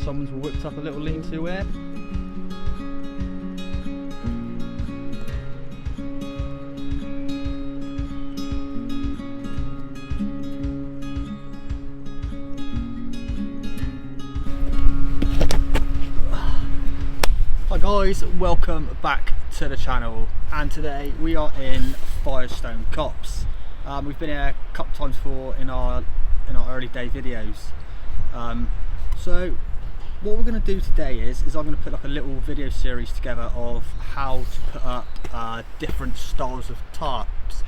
someone's whipped up a little lean-to here. Hi guys, welcome back to the channel, and today we are in Firestone Copse. We've been here a couple of times before in our early day videos. So what we're going to do today is I'm going to put like a little video series together of how to put up different styles of tarps.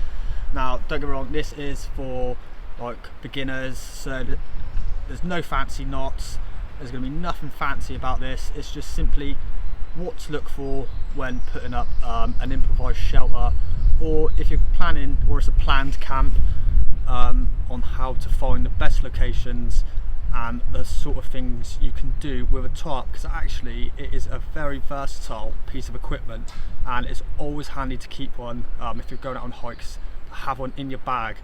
Now don't get me wrong, this is for like beginners, so there's no fancy knots, there's going to be nothing fancy about this. It's just simply what to look for when putting up an improvised shelter, or if you're planning, or it's a planned camp, on how to find the best locations and the sort of things you can do with a tarp, because actually it is a very versatile piece of equipment and it's always handy to keep one if you're going out on hikes, to have one in your bag.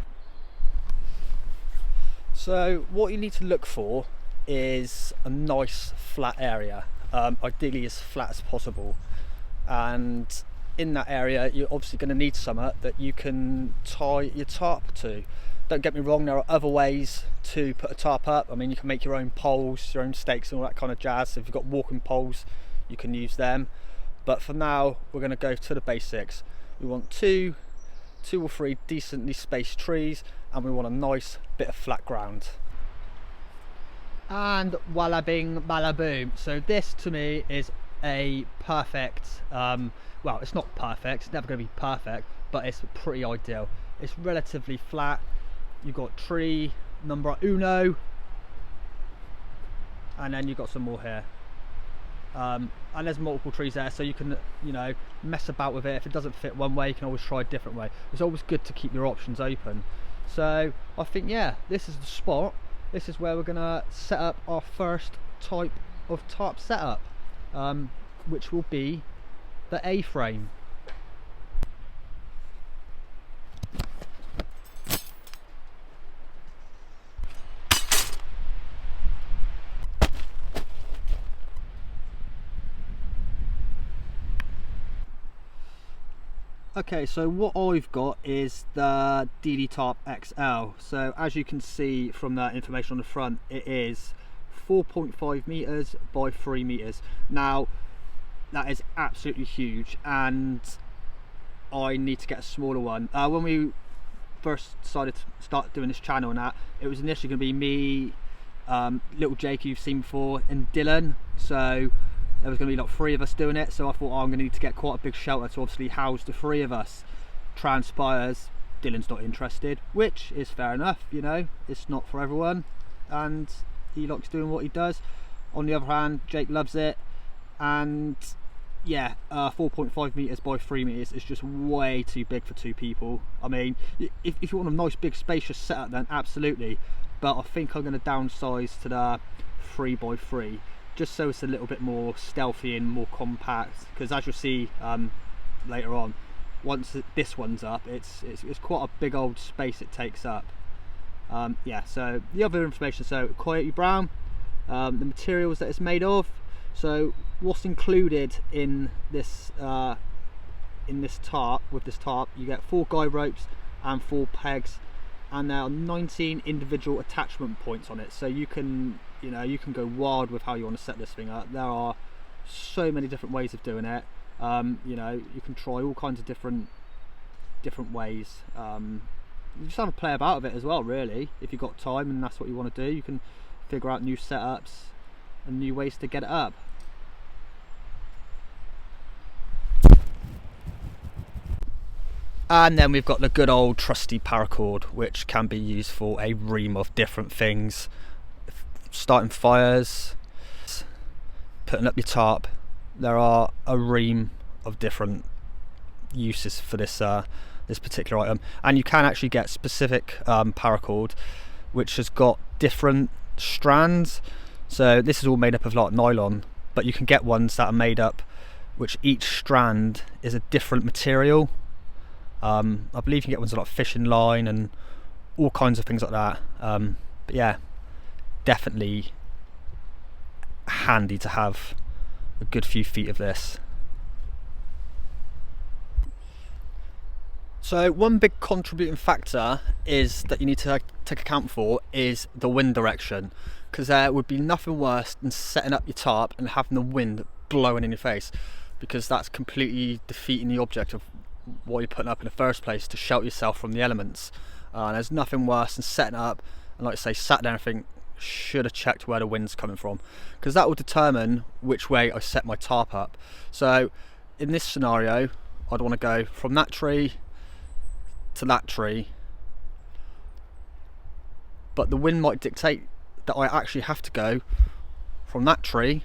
So what you need to look for is a nice flat area, ideally as flat as possible, and in that area you're obviously going to need something that you can tie your tarp to. Don't get me wrong, there are other ways to put a tarp up. I mean, you can make your own poles, your own stakes and all that kind of jazz. So if you've got walking poles, you can use them, but for now we're going to go to the basics. We want two or three decently spaced trees, and we want a nice bit of flat ground. And walla bing balla boom. So this to me is a perfect, well, it's not perfect, it's never going to be perfect, but it's pretty ideal. It's relatively flat. You've got tree number uno, and then you've got some more here, and there's multiple trees there, so you can, you know, mess about with it. If it doesn't fit one way, you can always try a different way. It's always good to keep your options open. So I think, yeah, this is the spot. This is where we're gonna set up our first type of tarp setup, which will be the A-frame. Okay, so what I've got is the DD Tarp XL. So as you can see from that information on the front, it is 4.5 meters by 3 meters. Now that is absolutely huge, and I need to get a smaller one. When we first decided to start doing this channel and that, it was initially going to be me, little Jake who you've seen before, and Dylan. So there was going to be like 3 of us doing it, so I thought, oh, I'm going to need to get quite a big shelter to obviously house the 3 of us. Transpires Dylan's not interested, which is fair enough, you know, it's not for everyone, and he likes doing what he does. On the other hand, Jake loves it, and yeah, 4.5 meters by 3 meters is just way too big for 2 people. I mean, if you want a nice big spacious setup, then absolutely, but I think I'm going to downsize to the 3 by 3, just so it's a little bit more stealthy and more compact, because as you'll see later on, once this one's up, it's quite a big old space it takes up. Yeah, so the other information, so coyote brown, the materials that it's made of. So what's included in this tarp, with this tarp, you get 4 guide ropes and 4 pegs, and there are 19 individual attachment points on it, so you can, you know, you can go wild with how you want to set this thing up. There are so many different ways of doing it. You know, you can try all kinds of different ways. You just have a play about with it as well, really. If you've got time and that's what you want to do, you can figure out new setups and new ways to get it up. And then we've got the good old trusty paracord, which can be used for a ream of different things. Starting fires, putting up your tarp. There are a ream of different uses for this this particular item, and you can actually get specific paracord which has got different strands. So this is all made up of like nylon, but you can get ones that are made up which each strand is a different material. I believe you can get ones like fishing line and all kinds of things like that. But yeah, definitely handy to have a good few feet of this. So one big contributing factor is that you need to take account for is the wind direction, because there would be nothing worse than setting up your tarp and having the wind blowing in your face, because that's completely defeating the object of what you're putting up in the first place, to shelter yourself from the elements. There's nothing worse than setting up and, like I say, sat there and think, should have checked where the wind's coming from, because that will determine which way I set my tarp up. So in this scenario, I'd want to go from that tree to that tree, but the wind might dictate that I actually have to go from that tree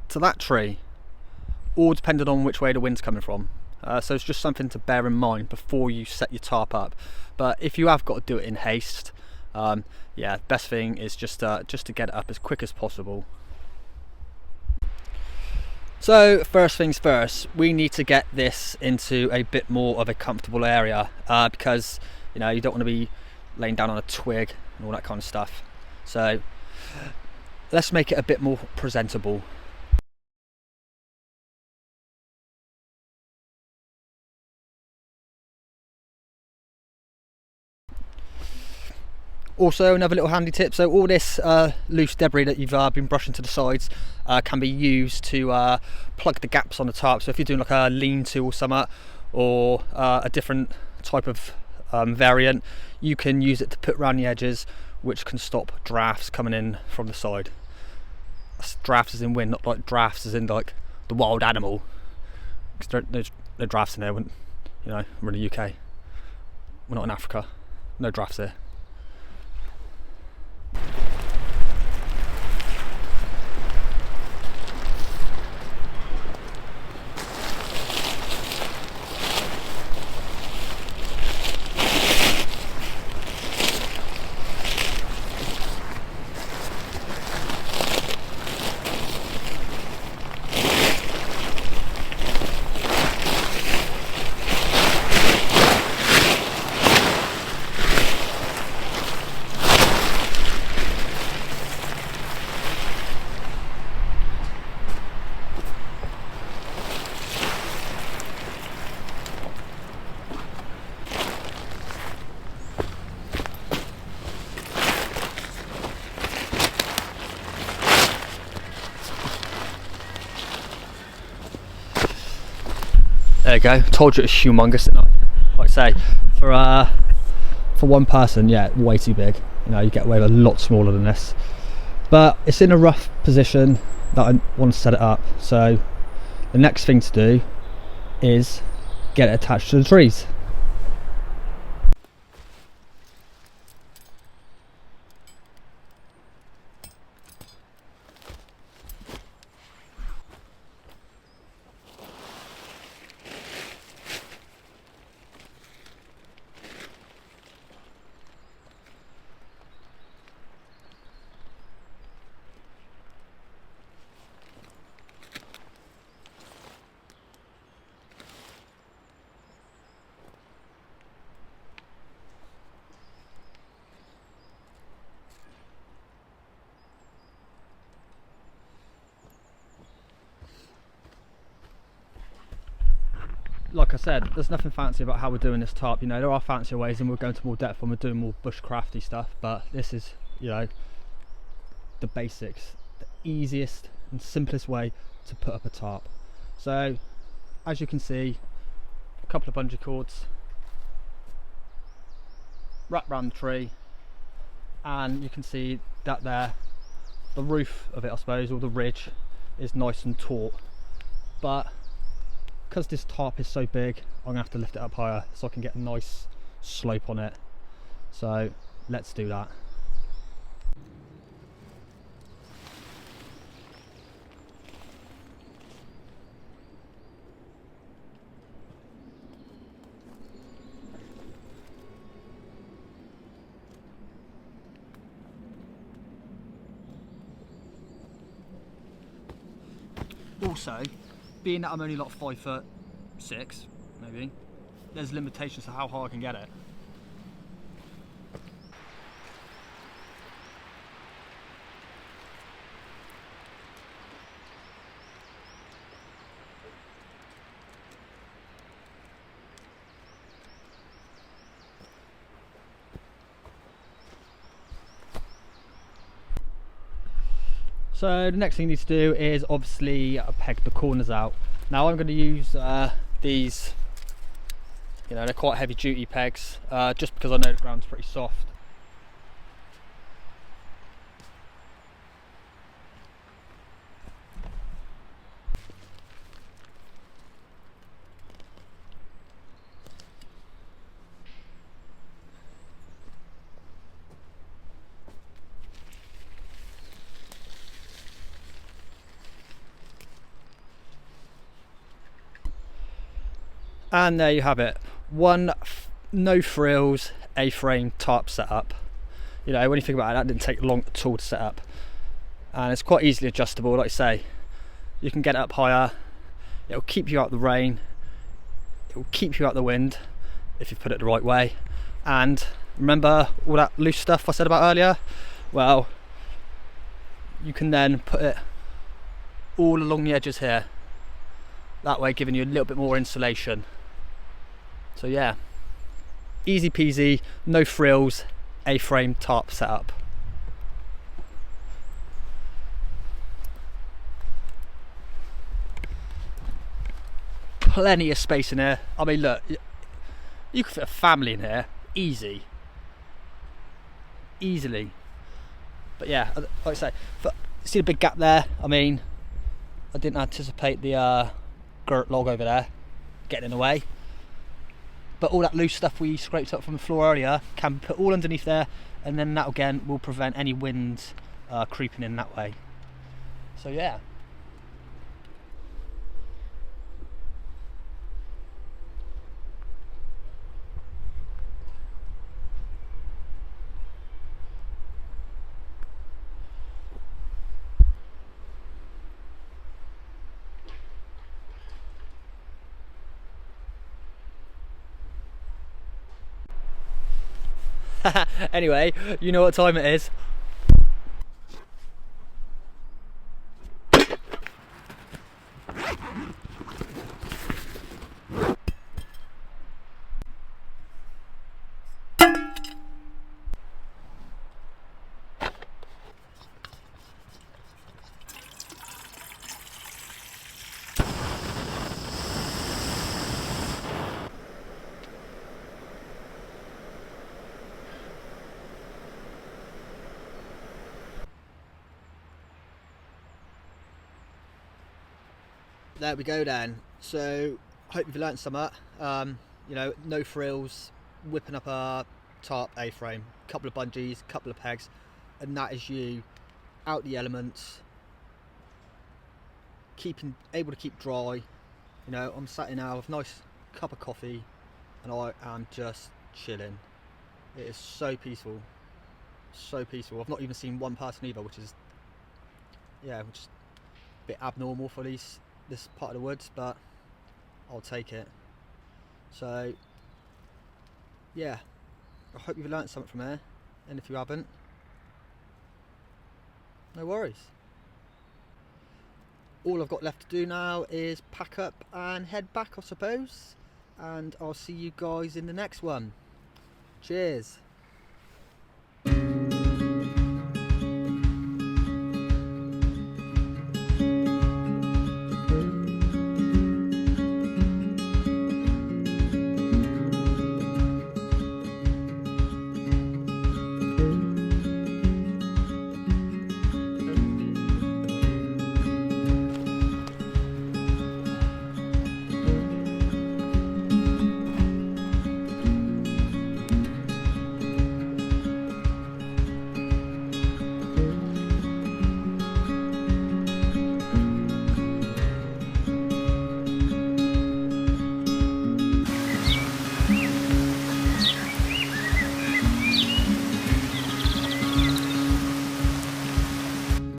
to that tree, all depending on which way the wind's coming from. So it's just something to bear in mind before you set your tarp up. But if you have got to do it in haste, yeah, best thing is just to get it up as quick as possible. So first things first, we need to get this into a bit more of a comfortable area, because you know, you don't want to be laying down on a twig and all that kind of stuff. So let's make it a bit more presentable. Also, another little handy tip, so all this loose debris that you've been brushing to the sides can be used to plug the gaps on the tarp. So if you're doing like a lean-to or something, or a different type of variant, you can use it to put around the edges, which can stop drafts coming in from the side. Drafts as in wind, not like drafts as in like the wild animal, because there's no drafts in there. You know, we're in the UK, we're not in Africa, no drafts there. There you go. Told you it was humongous, didn't I? Like I say, for one person, yeah, way too big. You know, you get away with a lot smaller than this. But it's in a rough position that I want to set it up. So the next thing to do is get it attached to the trees. Like I said, there's nothing fancy about how we're doing this tarp. You know, there are fancier ways, and we'll go into more depth when we're doing more bushcrafty stuff, but this is, you know, the basics, the easiest and simplest way to put up a tarp. So as you can see, a couple of bungee cords wrapped around the tree, and you can see that there, the roof of it, I suppose, or the ridge, is nice and taut. But because this tarp is so big, I'm gonna have to lift it up higher so I can get a nice slope on it. So let's do that. Also, being that I'm only like 5'6", maybe, there's limitations to how high I can get it. So the next thing you need to do is obviously peg the corners out. Now I'm going to use these, you know, they're quite heavy duty pegs, just because I know the ground's pretty soft. And there you have it, one no frills A-frame tarp setup. You know, when you think about it, that didn't take long at all to set up, and it's quite easily adjustable. Like I say, you can get it up higher, it'll keep you out the rain, it will keep you out the wind if you put it the right way. And remember all that loose stuff I said about earlier? Well, you can then put it all along the edges here, that way giving you a little bit more insulation. So yeah, easy peasy, no frills, A-frame tarp setup. Plenty of space in here. I mean, look, you could fit a family in here, easily. But yeah, like I say, see the big gap there? I mean, I didn't anticipate the girt log over there getting in the way. But all that loose stuff we scraped up from the floor earlier can be put all underneath there, and then that again will prevent any wind creeping in that way. So yeah. Anyway, you know what time it is. There we go then. So hope you've learnt something. You know, no frills, whipping up a tarp A-frame, couple of bungees, couple of pegs, and that is you out the elements, able to keep dry. You know, I'm sat here now with a nice cup of coffee and I am just chilling. It is so peaceful, so peaceful. I've not even seen one person either, which is, yeah, which is a bit abnormal for this part of the woods, but I'll take it. So yeah, I hope you've learnt something from there, and if you haven't, no worries. All I've got left to do now is pack up and head back, I suppose, and I'll see you guys in the next one. Cheers.